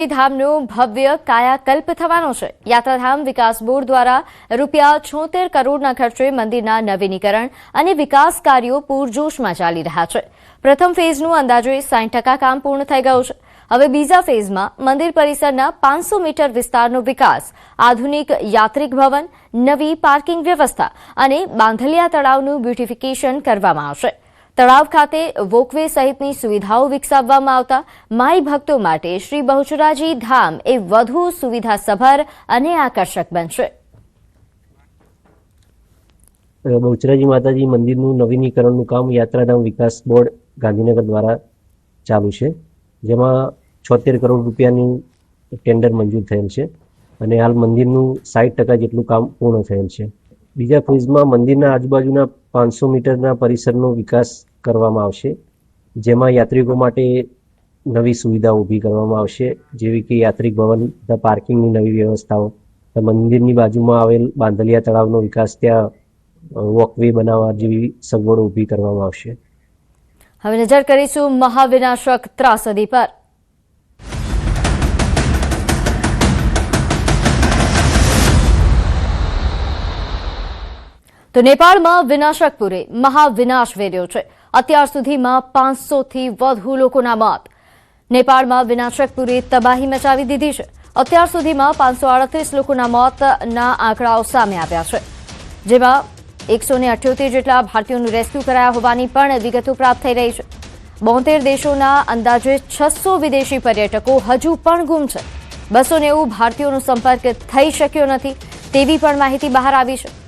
ધામનો ભવ્ય કાયાકલ્પ થવાનો છે। યાત્રાધામ વિકાસ બોર્ડ દ્વારા ₹76 કરોડના ખર્ચે મંદિરના નવીનીકરણ અને વિકાસ કાર્યો પૂરજોશમાં ચાલી રહ્યા છે। પ્રથમ ફેઝનું અંદાજે 60% કામ પૂર્ણ થઈ ગયું છે। હવે બીજા ફેઝમાં મંદિર પરિસરના 500 મીટર વિસ્તારનો વિકાસ, આધુનિક યાત્રિક ભવન, નવી પાર્કિંગ વ્યવસ્થા અને બાંધલિયા તળાવનું બ્યુટિફિકેશન કરવામાં આવશે। તળાવ ખાતે વોકવે સહિતની સુવિધાઓ વિકસાવવામાં આવતા માઈ ભક્તો માટે શ્રી બહુચરાજી ધામ એ વધુ સુવિધાસભર અને આકર્ષક બનશે। બહુચરાજી માતાજી મંદિરનું નવીનીકરણનું કામ યાત્રાધામ વિકાસ બોર્ડ ગાંધીનગર દ્વારા ચાલુ છે, જેમાં 76 કરોડ રૂપિયાની ટેન્ડર મંજૂર થયેલ છે અને હાલ મંદિરનું 60% જેટલું કામ પૂર્ણ થયેલ છે। બીજા ફેઝમાં મંદિરના આજુબાજુના 500 મીટરના પરિસરનો વિકાસ કરવામાં આવશે, જેમાં યાત્રિકો માટે નવી સુવિધાઓ ઊભી કરવામાં આવશે, જેવી કે યાત્રિક ભવન, પાર્કિંગની નવી વ્યવસ્થાઓ, મંદિરની બાજુમાં આવેલ બાંધલિયા તળાવનો વિકાસ, ત્યાં વોકવે બનાવવા જેવી સગવડો ઊભી કરવામાં આવશે। હવે નજર કરીશું મહાવિનાશક ત્રાસદી પર। તો નેપાળમાં વિનાશક પૂરે મહાવિનાશ વેર્યો છે। અત્યાર સુધીમાં 500થી વધુ લોકોના મોત। નેપાળમાં વિનાશક પૂરે તબાહી મચાવી દીધી છે। અત્યાર સુધીમાં 538 લોકોના મોતના આંકડાઓ સામે આવ્યા છે, જેમાં 178 જેટલા ભારતીયોનું રેસ્ક્યુ કરાયા હોવાની પણ વિગતો પ્રાપ્ત થઈ રહી છે। 72 દેશોના અંદાજે 600 વિદેશી પર્યટકો હજુ પણ ગુમ છે। 290 ભારતીયોનો સંપર્ક થઈ શક્યો નથી તેવી પણ માહિતી બહાર આવી છે।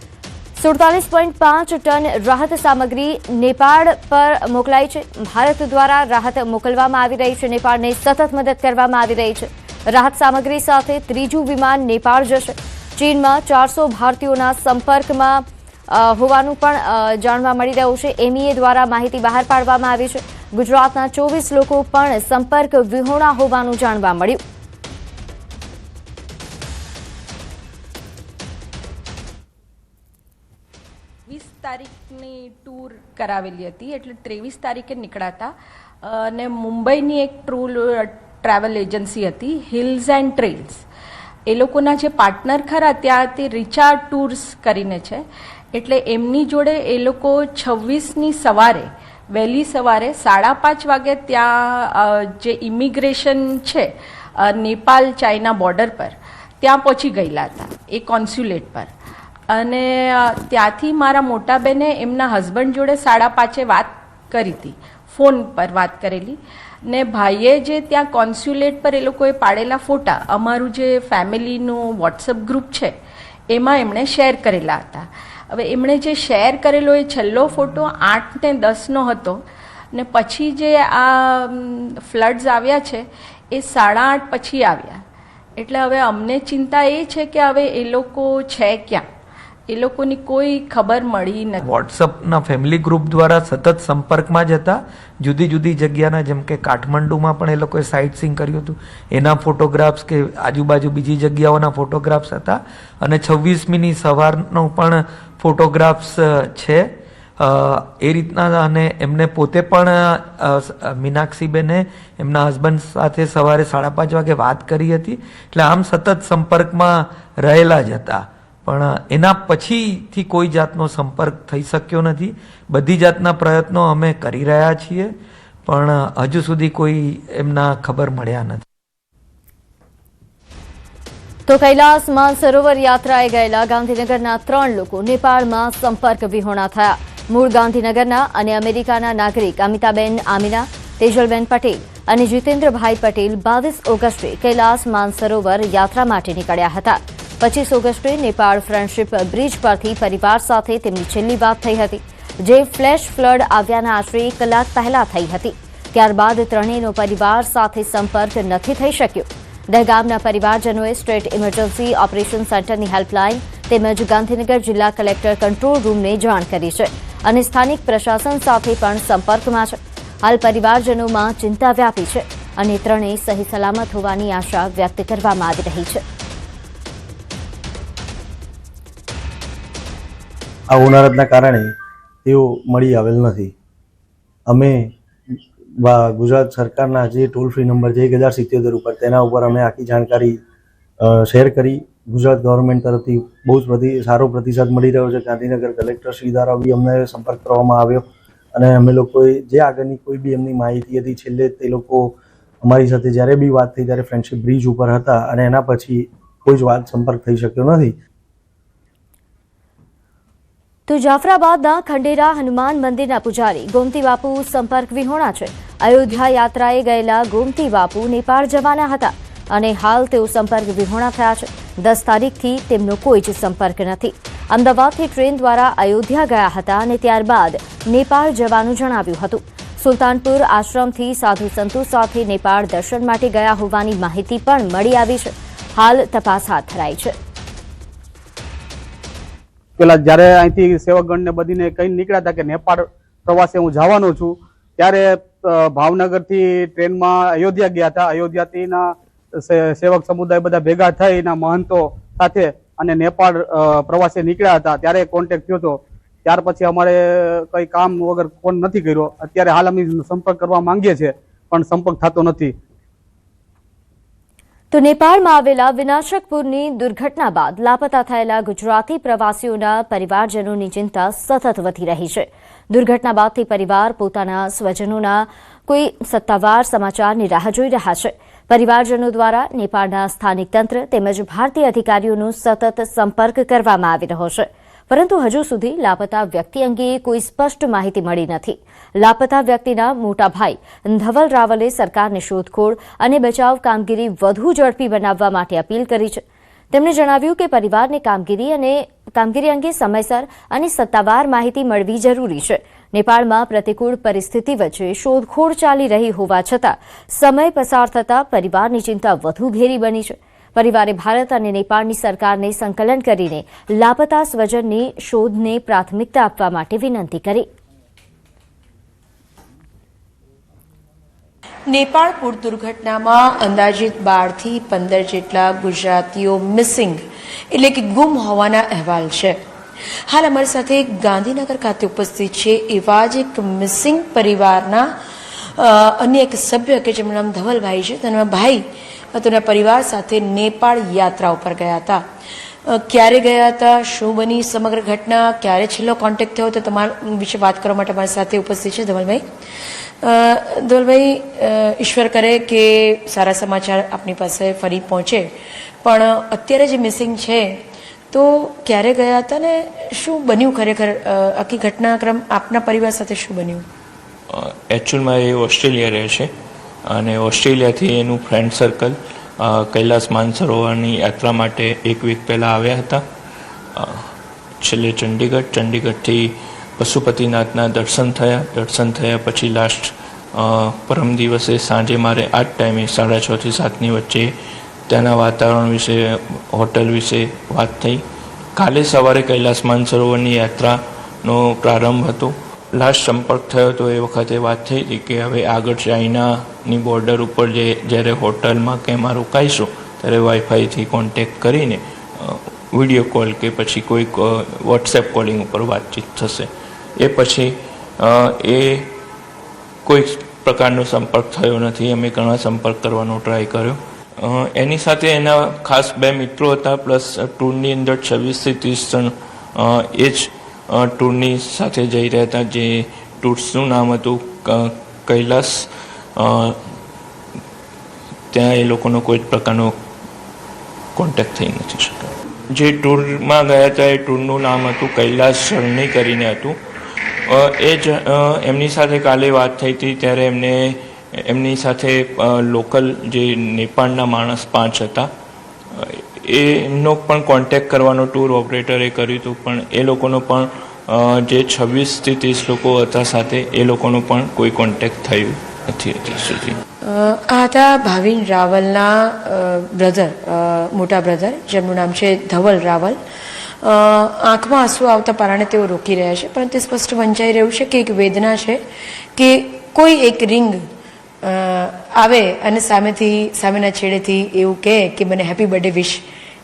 47.5 ટન રાહત સામગ્રી નેપાળ પર મોકલાઈ છે। ભારત દ્વારા રાહત મોકલવામાં આવી રહી છે। નેપાળને સતત મદદ કરવામાં આવી રહી છે। રાહત સામગ્રી સાથે ત્રીજું વિમાન નેપાળ જશે। ચીનમાં 400 ભારતીયોના સંપર્કમાં હોવાનું પણ જાણવા મળી રહ્યું છે। એમઈએ દ્વારા માહિતી બહાર પાડવામાં આવી છે। ગુજરાતના 24 લોકો પણ સંપર્ક વિહોણા હોવાનું જાણવા મળ્યું। તારીખની ટૂર કરાવેલી હતી, એટલે 23 તારીખે નીકળાતા અને મુંબઈની એક ટ્રાવેલ એજન્સી હતી હિલ્સ એન્ડ ટ્રેલ્સ, એ લોકોના જે પાર્ટનર ખરા ત્યાં તે રિચા ટૂર્સ કરીને છે, એટલે એમની જોડે એ લોકો 26ની સવારે વહેલી સવારે 5:30 વાગે ત્યાં જે ઇમિગ્રેશન છે નેપાલ ચાઇના બોર્ડર પર ત્યાં પહોંચી ગયેલા હતા એ કોન્સ્યુલેટ પર। અને ત્યાંથી મારા મોટા બેને એમના હસબન્ડ જોડે 5:30 વાત કરી હતી, ફોન પર વાત કરેલી ને ભાઈએ જે ત્યાં કોન્સ્યુલેટ પર એ લોકોએ પાડેલા ફોટા અમારું જે ફેમિલીનું વોટ્સઅપ ગ્રુપ છે એમાં એમણે શેર કરેલા હતા। હવે એમણે જે શેર કરેલો એ છેલ્લો ફોટો 8 ને 10નો હતો ને પછી જે આ ફ્લડ્સ આવ્યા છે એ 8:30 પછી આવ્યા, એટલે હવે અમને ચિંતા એ છે કે હવે એ લોકો છે ક્યાં, એ લોકોની કોઈ ખબર મળી નથી। વોટ્સઅપના ફેમિલી ગ્રુપ દ્વારા સતત સંપર્કમાં જ હતા। જુદી જુદી જગ્યાના, જેમ કે કાઠમંડુમાં પણ એ લોકોએ સાઇટ સીઇંગ કર્યું હતું, એના ફોટોગ્રાફ્સ કે આજુબાજુ બીજી જગ્યાઓના ફોટોગ્રાફ્સ હતા અને 26મીની સવારનો પણ ફોટોગ્રાફ્સ છે એ રીતના। અને એમને પોતે પણ મીનાક્ષીબેને એમના હસબન્ડ સાથે સવારે 5:30 વાગે વાત કરી હતી, એટલે આમ સતત સંપર્કમાં રહેલા જ હતા, પણ એના પછીથી કોઈ જાતનો સંપર્ક થઈ શક્યો નથી। બધી જાતના પ્રયત્નો અમે કરી રહ્યા છીએ, પણ હજુ સુધી કોઈ એમના ખબર મળ્યા નથી। તો કૈલાસ માનસરોવર યાત્રાએ ગયેલા ગાંધીનગરના 3 લોકો નેપાળમાં સંપર્ક વિહોણા થયા। મૂળ ગાંધીનગરના અને અમેરિકાના નાગરિક અમિતાબેન આમિના, તેજલબેન પટેલ અને જીતેન્દ્રભાઈ પટેલ 22 ઓગસ્ટે કૈલાસ માનસરોવર યાત્રા માટે નીકળ્યા હતા। 25 ઓગસ્ટે નેપાળ ફ્રેન્ડશીપ બ્રિજ પરથી પરિવાર સાથે તેમની છેલ્લી વાત થઈ હતી, જે ફ્લેશ ફ્લડ આવ્યાના આશરે 1 કલાક પહેલા થઈ હતી। ત્યારબાદ ત્રણેયનો પરિવાર સાથે સંપર્ક નથી થઈ શક્યો। દહેગામના પરિવારજનોએ સ્ટેટ ઇમરજન્સી ઓપરેશન સેન્ટરની હેલ્પલાઇન તેમજ ગાંધીનગર જિલ્લા કલેક્ટર કંટ્રોલ રૂમને જાણ કરી છે અને સ્થાનિક પ્રશાસન સાથે પણ સંપર્કમાં છે। હાલ પરિવારજનોમાં ચિંતા વ્યાપી છે અને ત્રણેય સહી સલામત હોવાની આશા વ્યક્ત કરવામાં આવી રહી છે। આ હોનારતના કારણે તેઓ મળી આવેલ નથી। અમે ગુજરાત સરકારના જે ટોલ ફ્રી નંબર છે 1077 ઉપર, તેના ઉપર અમે આખી જાણકારી શેર કરી. ગુજરાત ગવર્મેન્ટ તરફથી બહુ જ સારો પ્રતિસાદ મળી રહ્યો છે. ગાંધીનગર કલેક્ટર શ્રી દ્વારા બી અમને સંપર્ક કરવામાં આવ્યો અને અમે લોકોએ જે આગળની કોઈ બી એમની માહિતી હતી, છેલ્લે તે લોકો અમારી સાથે જ્યારે બી વાત થઈ ત્યારે ફ્રેન્ડશિપ બ્રિજ ઉપર હતા અને એના પછી કોઈ જ વાત સંપર્ક થઈ શક્યો નથી. તો જાફરાબાદના ખંડેરા હનુમાન મંદિરના પૂજારી ગોમતી બાપુ સંપર્ક વિહોણા છે. અયોધ્યા યાત્રાએ ગયેલા ગોમતી બાપુ નેપાળ જવાના હતા અને હાલ તેઓ સંપર્ક વિહોણા થયા છે. 10 તારીખથી તેમનો કોઈ જ સંપર્ક નથી. અમદાવાદથી ટ્રેન દ્વારા અયોધ્યા ગયા હતા અને ત્યારબાદ નેપાળ જવાનું જણાવ્યું હતું. સુલતાનપુર આશ્રમથી સાધુ સંતો સાથે નેપાળ દર્શન માટે ગયા હોવાની માહિતી પણ મળી આવી છે. હાલ તપાસ હાથ ધરાઈ છે. પેલા જ્યારે અહીંથી સેવકગણને બધીને કઈ નીકળ્યા હતા કે નેપાળ પ્રવાસે હું જવાનો છું, ત્યારે ભાવનગરથી ટ્રેનમાં અયોધ્યા ગયા હતા. અયોધ્યાથી સેવક સમુદાય બધા ભેગા થઈના મહંતો સાથે અને નેપાળ પ્રવાસે નીકળ્યા હતા. ત્યારે કોન્ટેક્ટ થયો હતો. ત્યાર પછી અમારે કઈ કામ વગર ફોન નથી કર્યો. અત્યારે હાલ અમે સંપર્ક કરવા માંગીએ છીએ પણ સંપર્ક થતો નથી. તો નેપાળમાં આવેલા વિનાશકપુરની દુર્ઘટના બાદ લાપતા થયેલા ગુજરાતી પ્રવાસીઓના પરિવારજનોની ચિંતા સતત વધી રહી છે. દુર્ઘટના બાદથી પરિવાર પોતાના સ્વજનોના કોઈ સત્તાવાર સમાચારની રાહ જોઈ રહ્યા છે. પરિવારજનો દ્વારા નેપાળના સ્થાનિક તંત્ર તેમજ ભારતીય અધિકારીઓનો સતત સંપર્ક કરવામાં આવી રહ્યો છે. પરંતુ હજુ સુધી લાપતા વ્યક્તિ અંગે કોઈ સ્પષ્ટ માહિતી મળી નથી. લાપતા વ્યક્તિના મોટા ભાઈ ધવલ રાવલે સરકારને શોધખોળ અને બચાવ કામગીરી વધુ ઝડપી બનાવવા માટે અપીલ કરી છે. તેમણે જણાવ્યું કે પરિવારને કામગીરી અંગે સમયસર અને સત્તાવાર માહિતી મળવી જરૂરી છે. નેપાળમાં પ્રતિકૂળ પરિસ્થિતિ વચ્ચે શોધખોળ ચાલી રહી હોવા છતાં સમય પસાર થતાં પરિવારની ચિંતા વધુ ઘેરી બની છે. પરિવારે ભારત અને નેપાળની સરકારને સંકલન કરીને લાપતા સ્વજનની શોધને પ્રાથમિકતા આપવા માટે વિનંતી કરી. નેપાળ પૂર દુર્ઘટનામાં અંદાજિત 12 થી 15 જેટલા ગુજરાતીઓ મિસિંગ એટલે કે ગુમ હોવાના અહેવાલ છે. હાલ અમારી સાથે ગાંધીનગર ખાતે ઉપસ્થિત છે એવા જ એક મિસિંગ પરિવારના અન્ય એક સભ્ય કે જેમનું નામ ધવલભાઈ છે. તેના ભાઈ તેના પરિવાર સાથે નેપાળ યાત્રા ઉપર ગયા હતા. ક્યારે ગયા હતા, શું બની સમગ્ર ઘટના, ક્યારે છેલ્લો કોન્ટેક્ટ થયો, તો તમારા વિશે વાત કરવા માટે અમારી સાથે ઉપસ્થિત છે ધવલભાઈ. ધવલભાઈ, ઈશ્વર કરે કે સારા સમાચાર આપની પાસે ફરી પહોંચે, પણ અત્યારે જે મિસિંગ છે તો ક્યારે ગયા હતા ને શું બન્યું ખરેખર? આખી ઘટનાક્રમ આપના પરિવાર સાથે શું બન્યું? એકચ્યુઅલમાં એ ઓસ્ટ્રેલિયા રહે છે અને ઓસ્ટ્રેલિયાથી એનું ફ્રેન્ડ સર્કલ કૈલાસ માનસરોવરની યાત્રા માટે 1 વીક પહેલાં આવ્યા હતા. છેલ્લે ચંડીગઢથી પશુપતિનાથના દર્શન થયા પછી લાસ્ટ પરમ દિવસે સાંજે મારે આ જ ટાઈમે 6:30 થી 7ની વચ્ચે ત્યાંના વાતાવરણ વિશે, હોટલ વિશે વાત થઈ. કાલે સવારે કૈલાસ માનસરોવરની યાત્રાનો પ્રારંભ હતો. લાસ્ટ સંપર્ક થયો તો એ વખતે વાત થઈ હતી કે હવે આગળ ચાઇનાની બોર્ડર ઉપર જ્યારે હોટલમાં કે એમાં રોકાઈશું ત્યારે વાઈફાઈથી કોન્ટેક્ટ કરીને વિડીયો કોલ કે પછી કોઈક વોટ્સએપ કોલિંગ ઉપર વાતચીત થશે. એ પછી એ કોઈ પ્રકારનો સંપર્ક થયો નથી. અમે ઘણા સંપર્ક કરવાનો ટ્રાય કર્યો. એની સાથે એના ખાસ 2 મિત્રો હતા, પ્લસ ટૂરની અંદર 26 થી 30 જણ એ જ ટૂરની સાથે જઈ રહ્યા હતા. જે ટૂર્સનું નામ હતું કૈલાસ. ત્યાં એ લોકોનો કોઈ જ પ્રકારનો કોન્ટેક્ટ થઈ નથી શક્યો. જે ટૂરમાં ગયા હતા એ ટૂરનું નામ હતું કૈલાસ શરણી કરીને હતું. એ જ એમની સાથે કાલે વાત થઈ હતી ત્યારે એમની સાથે લોકલ જે નેપાળના માણસ 5 હતા એમનો પણ કોન્ટેક્ટ કરવાનો ટૂર ઓપરેટરે કર્યું હતું, પણ એ લોકોનો પણ જે 26 થી 30 લોકો હતા સાથે એ લોકોનો પણ કોઈ કોન્ટેક્ટ થયું નથી હજી સુધી. આ હતા ભાવિન રાવલના બ્રધર, મોટા બ્રધર, જેમનું નામ છે ધવલ રાવલ. આંખમાં આંસુ આવતા પારણે તેઓ રોકી રહ્યા છે, પરંતુ તે સ્પષ્ટ વંચાઈ રહ્યું છે કે એક વેદના છે કે કોઈ એક રિંગ આવે અને સામેના છેડેથી એવું કહે કે મને હેપી બર્થડે વિશ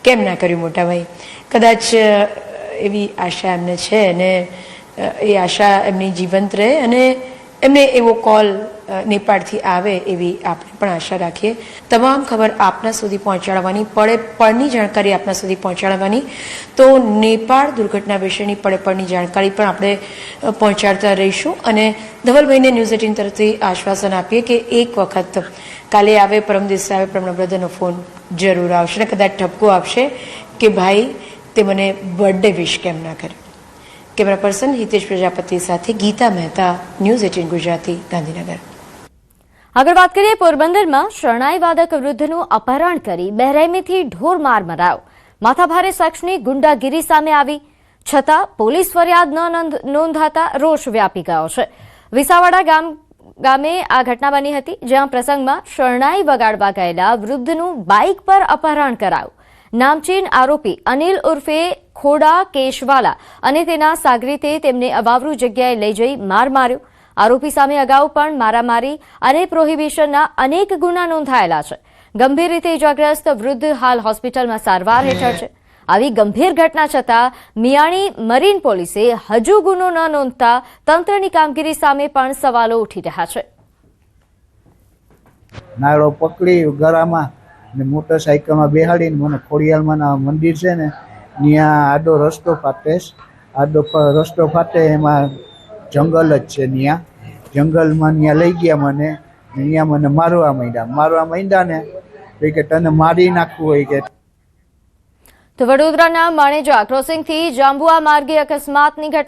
કેમ ના કર્યું મોટાભાઈ. કદાચ એવી આશા એમને છે અને એ આશા એમની જીવંત રહે અને એમને એવો કોલ નેપાળથી આવે એવી આપણે પણ આશા રાખીએ. તમામ ખબર આપના સુધી પહોંચાડવાની, પળની જાણકારી આપના સુધી પહોંચાડવાની. તો નેપાળ દુર્ઘટના વિશેની પળની જાણકારી પણ આપણે પહોંચાડતા રહીશું. અને ધવલભાઈને ન્યૂઝ 18 તરફથી આશ્વાસન આપીએ કે એક વખત કાલે આવે, પરમ દિવસે આવે, પણ બ્રધરનો ફોન જરૂર આવશે અને કદાચ ઠપકો આપશે કે ભાઈ તે મને બર્થડે વિશ કેમ ના કર્યો. કેમેરા પર્સન હિતેશ પ્રજાપતિ સાથે ગીતા મહેતા, ન્યૂઝ 18 ગુજરાતી, ગાંધીનગર. આગળ વાત કરીએ પોરબંદરમાં શરણાઈ વાદક વૃદ્ધનું અપહરણ કરી બેરહેમીથી ઢોર માર મરાયો. માથાભારે શખ્સની ગુંડાગીરી સામે આવી છતાં પોલીસ ફરિયાદ ન નોંધાતા રોષ વ્યાપી ગયો છે. વિસાવાડા ગામે આ ઘટના બની હતી, જ્યાં પ્રસંગમાં શરણાઈ વગાડવા ગયેલા વૃદ્ધનું બાઇક પર અપહરણ કરાયું. નામચીન આરોપી અનિલ ઉર્ફે ખોડા કેશવાલા અને તેના સાગરીતે તેમને અવાવરૂ જગ્યાએ લઈ જઈ માર માર્યો. આરોપી સામે અગાઉ પણ મારામારી અને પ્રોહિબિશનના અનેક ગુના નોંધાયેલા છે. ગંભીર રીતે ઇજાગ્રસ્ત વૃદ્ધ હાલ હોસ્પિટલમાં સારવાર હેઠળ છે. આવી ગંભીર ઘટના છતાં મિયાણી મરીન પોલીસે હજુ ગુનો ન નોંધતા તંત્રની કામગીરી સામે પણ સવાલો ઉઠી રહ્યા છે. નાળો પકડી ગળામાં ને મોટરસાઇકલમાં બેહાડીને મને ખોડિયાલમાં મંદિર છે ને ત્યાં આડો રસ્તો ફાટે એમાં જંગલ જ છે. ત્યાં જંગલમાં ત્યાં લઈ ગયા મને, ત્યાં મને મારવા માંડ્યા ને કે તને મારી નાખવું હોય કે. તો વડોદરાના માણેજા ક્રોસિંગથી જાંબુઆ માર્ગે અકસ્માતની ઘટના